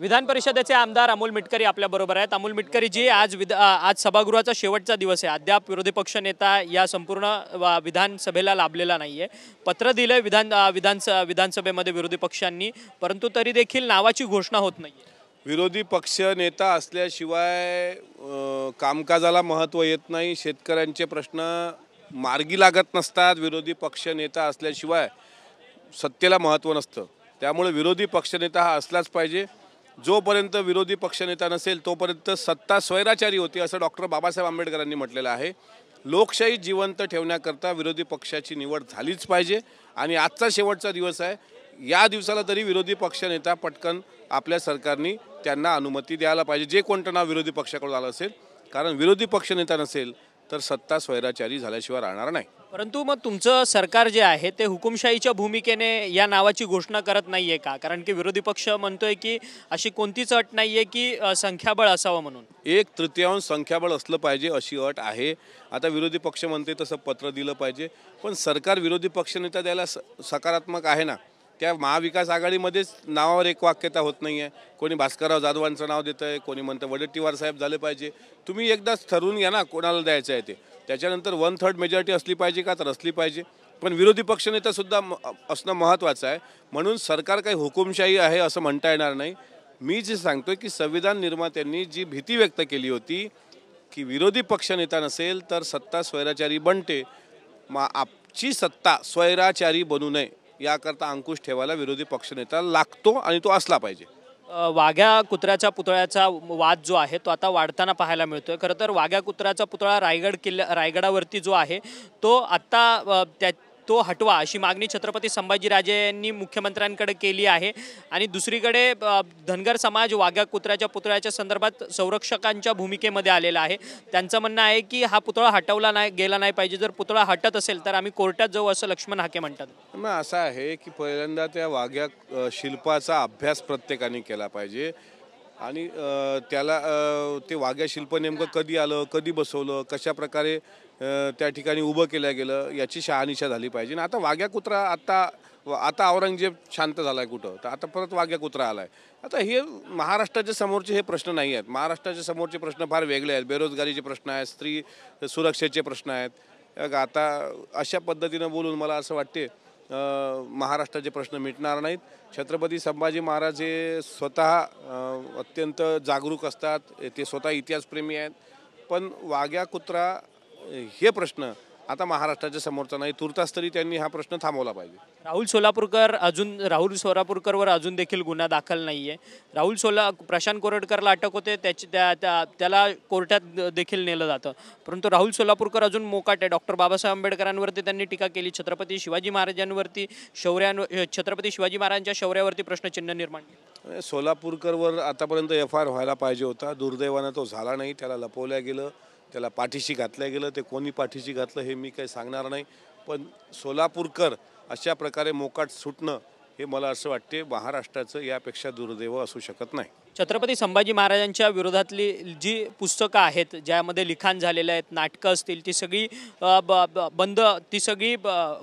विधान परिषदेचे आमदार अमोल मिटकरी आपल्या बरोबर आहेत। अमोल मिटकरी जी आज सभागृहाचा शेवटचा दिवस आहे, अद्याप विरोधी पक्ष नेता या संपूर्ण विधानसभेला लाभलेला नाहीये। पत्र दिले विधानसभेमध्ये विरोधी पक्षांनी, परंतु तरी देखील नावाची घोषणा होत नाहीये। विरोधी पक्ष नेता असल्याशिवाय कामकाजाला महत्त्व येत नाही, शेतकऱ्यांचे प्रश्न मार्गी लागत नसतात। विरोधी पक्ष नेता असल्याशिवाय सत्तेला महत्त्व नसतं, त्यामुळे विरोधी पक्षनेता हा असलाच पाहिजे। जोपर्यंत विरोधी पक्षनेता नसेल तोपर्यंत सत्ता स्वैराचारी होती, असं डॉक्टर बाबासाहेब आंबेडकरांनी म्हटलेलं आहे। लोकशाही जिवंत ठेवण्याकरता विरोधी पक्षाची निवड झालीच पाहिजे आणि आजचा शेवटचा दिवस आहे। या दिवसाला तरी विरोधी पक्षनेता पटकन आपल्या सरकारने त्यांना अनुमती द्यायला पाहिजे, जे कोणतं नाव विरोधी पक्षाकडून आलं असेल, कारण विरोधी पक्षनेता नसेल तर सत्ता स्वैराचारी झाल्याशिवाय राहणार नाही। परंतु मग तुमचं सरकार जे आहे ते हुकुमशाहीच्या भूमिकेने या नावाची घोषणा करत नाहीये का? कारण की विरोधी पक्ष म्हणतोय की अशी कोणतीच अट नाहीये की संख्याबळ असावं म्हणून। 1/3 संख्याबळ असलं पाहिजे अशी अट आहे। आता विरोधी पक्ष म्हणते तसं पत्र दिलं पाहिजे, पण सरकार विरोधी पक्षनेता द्यायला सकारात्मक आहे ना। त्या महाविकास आघाडीमध्येच नावावर एक वाक्यता होत नाही आहे। कोणी भास्करराव जाधवांचं नाव देत आहे, कोणी म्हणतं वडेट्टीवार साहेब झाले पाहिजे। तुम्ही एकदाच ठरवून घ्या ना कोणाला द्यायचं आहे ते। त्याच्यानंतर 1/3 मेजॉरिटी असली पाहिजे का, तर असली पाहिजे, पण विरोधी पक्षनेतासुद्धा असणं महत्त्वाचं आहे। म्हणून सरकार काही हुकुमशाही आहे असं म्हणता येणार नाही। मी जे सांगतोय की संविधान निर्मात्यांनी जी भीती व्यक्त केली होती की विरोधी पक्षनेता नसेल तर सत्ता स्वैराचारी बनते, आपची सत्ता स्वैराचारी बनू नये याकरता अंकुश ठेवायला विरोधी पक्षनेता लागतो आणि तो असला पाहिजे। वाघ्या कुत्र्याच्या पुतळ्याचा वाद जो आहे तो आता वाढताना पाहायला मिळतोय। खरं तर वाघ्या कुत्र्याचा पुतळा रायगडावरती जो आहे तो आता तो हटवा अशी मागणी छत्रपती संभाजीराजे यांनी मुख्यमंत्र्यांकडे केली आहे। आणि दुसरीकडे धनगर समाज वाघ्या कुत्र्याच्या पुतळ्याच्या संदर्भात संरक्षकांच्या भूमिकेमध्ये आलेला आहे। त्यांचं म्हणणं आहे की हा पुतळा हटवला गेला नाही पाहिजे, जर पुतळा हटत असेल तर आम्ही कोर्टात जाऊ, असं लक्ष्मण हाके म्हणतात। मग असं आहे की पहिल्यांदा त्या वाघ्या शिल्पाचा अभ्यास प्रत्येकाने केला पाहिजे आणि त्याला ते वाघ्या शिल्प नेमकं कधी आलं, कधी बसवलं, कशा प्रकारे त्या ठिकाणी उभं केलं गेलं याची शहानिशा झाली पाहिजे। आता वाघ्या कुत्रा आता औरंगजेब शांत झालाय कुठं, तर आता परत वाघ्या कुत्रा आलाय। आता हे महाराष्ट्राच्या समोरचे हे प्रश्न नाही आहेत। महाराष्ट्राच्या समोरचे प्रश्न फार वेगळे आहेत। बेरोजगारीचे प्रश्न आहेत, स्त्री सुरक्षेचे प्रश्न आहेत। आता अशा पद्धतीनं बोलून मला असं वाटते महाराष्ट्राचे प्रश्न मिटणार नाहीत। छत्रपती संभाजी महाराज हे स्वतः अत्यंत जागरूक असतात, ते स्वतः इतिहासप्रेमी आहेत, पण वाघ्या कुत्रा हे प्रश्न आता महाराष्ट्राच्या समोरचा नाही। तुर्तास तरी त्यांनी हा प्रश्न थांबवला पाहिजे। राहुल सोलापूरकरवर अजून देखील गुन्हा दाखल नाहीये। प्रशांत कोरटकरला अटक होते, त्याला कोर्टात देखील नेलं जातं, परंतु राहुल सोलापूरकर अजून मोकाट आहे। डॉक्टर बाबासाहेब आंबेडकरांवरती त्यांनी टीका केली, छत्रपती शिवाजी महाराजांवरती छत्रपती शिवाजी महाराजांच्या शौर्यावरती प्रश्नचिन्ह निर्माण केलं। सोलापूरकरवर आतापर्यंत FIR व्हायला पाहिजे होता, दुर्दैवानं तो झाला नाही। त्याला लपवल्या गेलं, त्याला पाठीशी घातलं गेलं। ते कोणी पाठीशी घातलं हे मी काही सांगणार नाही, पण सोलापूरकर अशा प्रकारे मोकाट सुटणं हे मला असं वाटते महाराष्ट्राचं यापेक्षा दुर्दैव असू शकत नाही। छत्रपती संभाजी महाराजांच्या विरोधातली जी पुस्तकं आहेत, ज्यामध्ये लिखाण झालेलं आहेत, नाटकं असतील, ती सगळी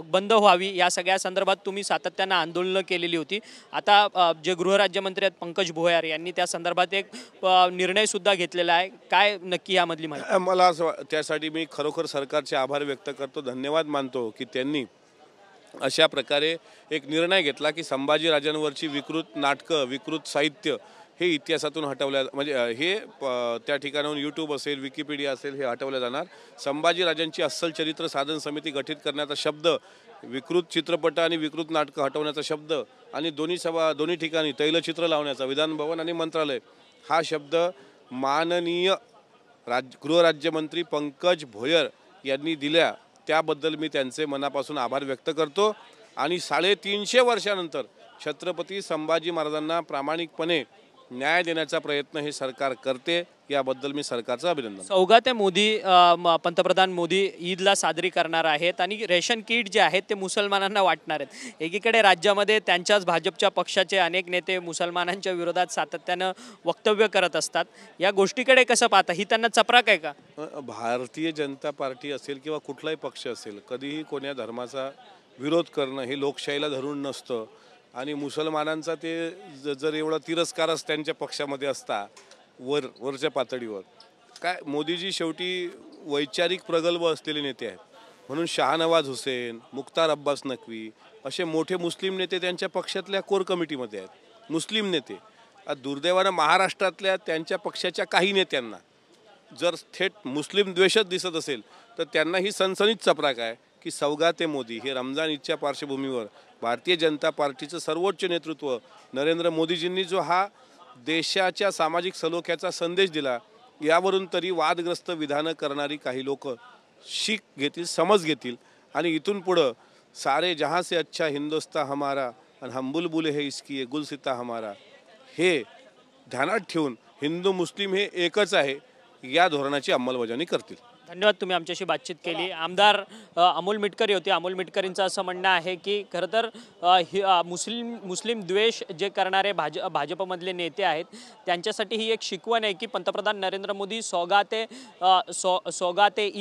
बंद व्हावी या सगळ्या संदर्भात तुम्ही सातत्यानं आंदोलनं केलेली होती। आता जे गृहराज्यमंत्री आहेत पंकज भोयर यांनी त्या संदर्भात एक निर्णय सुद्धा घेतलेला आहे। काय नक्की यामधली माहिती? मला त्यासाठी मी खरोखर सरकारचे आभार व्यक्त करतो, धन्यवाद मानतो की त्यांनी अशा प्रकारे एक निर्णय घेतला की संभाजीराजांवरची विकृत नाटकं, विकृत साहित्य हे इतिहासातून हटवल्या, म्हणजे हे त्या ठिकाणाहून YouTube असेल, विकिपीडिया असेल, हे हटवलं जाणार। संभाजीराजांची अस्सल चरित्र साधन समिती गठीत करण्याचा शब्द, विकृत चित्रपट आणि विकृत नाटकं हटवण्याचा शब्द आणि दोन्ही ठिकाणी तैलचित्र लावण्याचा, विधान भवन आणि मंत्रालय हा शब्द माननीय गृहराज्यमंत्री पंकज भोयर यांनी दिल्या, त्याबद्दल मी त्यांचे मनापासून आभार व्यक्त करतो। आणि 350 वर्षानंतर छत्रपती संभाजी महाराजांना प्रामाणिकपणे न्याय देण्याचा प्रयत्न हे सरकार करते, याबद्दल मी सरकारचं अभिनंदन। सौगात मोदी पंतप्रधान मोदी ईदला साजरी करणार आहेत आणि रेशन किट जे आहेत ते मुसलमानांना वाटणार आहेत। एकीकडे राज्यामध्ये त्यांच्याच भाजपच्या पक्षाचे अनेक नेते मुसलमानांच्या विरोधात सातत्यानं वक्तव्य करत असतात, या गोष्टीकडे कसं पाहता? ही त्यांना चपराक आहे का? भारतीय जनता पार्टी असेल किंवा कुठलाही पक्ष असेल, कधीही कोण्या धर्माचा विरोध करणं हे लोकशाहीला धरून नसतं। आणि मुसलमानांचा ते जर एवढा तिरस्कारच त्यांच्या पक्षामध्ये असता वरच्या पातळीवर, काय मोदीजी शेवटी वैचारिक प्रगल्भ असलेले नेते आहेत. म्हणून शहानवाज हुसेन, मुख्तार अब्बास नक्वी असे मोठे मुस्लिम नेते त्यांच्या पक्षातल्या कोर कमिटीमध्ये आहेत, मुस्लिम नेते. दुर्दैवानं महाराष्ट्रातल्या त्यांच्या पक्षाच्या काही नेत्यांना जर थेट मुस्लिम द्वेषच दिसत असेल तर त्यांना ही सनसनीत चपराक आहे की सौगाते मोदी हे रमजान ईदच्या पार्श्वभूमीवर भारतीय जनता पार्टीचं सर्वोच्च नेतृत्व नरेंद्र मोदीजींनी जो हा देशाच्या सामाजिक सलोख्याचा संदेश दिला, यावरून तरी वादग्रस्त विधानं करणारी काही लोक शीख घेतील, समज घेतील आणि इथून पुढं सारे जहाँ से अच्छा हिंदुस्तान हमारा आणि हम बुलबुल है इसकी गुलसिता हमारा हे ध्यानात ठेवून हिंदू मुस्लिम हे एकच आहे या धोरणाची अंमलबजावणी करतील. धन्यवाद, तुम्ही आमच्याशी बातचीत केली. आमदार अमोल मिटकरी होते. अमोल मिटकरींचं असं म्हणणं आहे की खरं तर मुस्लिम द्वेष जे करणारे भाजपमधले नेते आहेत त्यांच्यासाठी ही एक शिकवण आहे की पंतप्रधान नरेंद्र मोदी सौगाते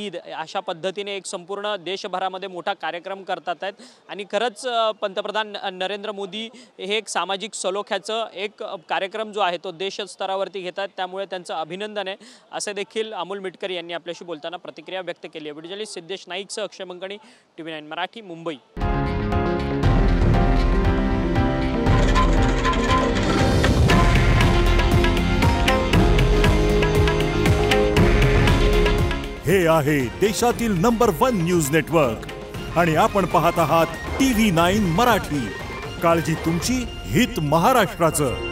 ईद अशा पद्धतीने एक संपूर्ण देशभरामध्ये मोठा कार्यक्रम करतात आहेत आणि खरंच पंतप्रधान नरेंद्र मोदी हे एक सामाजिक सलोख्याचं एक कार्यक्रम जो आहे तो देश स्तरावरती घेतात. त्यामुळे त्यांचं अभिनंदन आहे असे देखील अमोल मिटकरी यांनी आपल्याशी बोलताना प्रतिक्रिया व्यक्त केली आहे. व्हिडिओ जर्नलिस्ट सिद्धेश नाईकसह अक्षय मंगणी, TV9 मराठी, मुंबई. हे आहे देशातील नंबर 1 न्यूज नेटवर्क आणि आपण पाहत आहात TV9 मराठी. काळजी तुमची, हित महाराष्ट्राचं.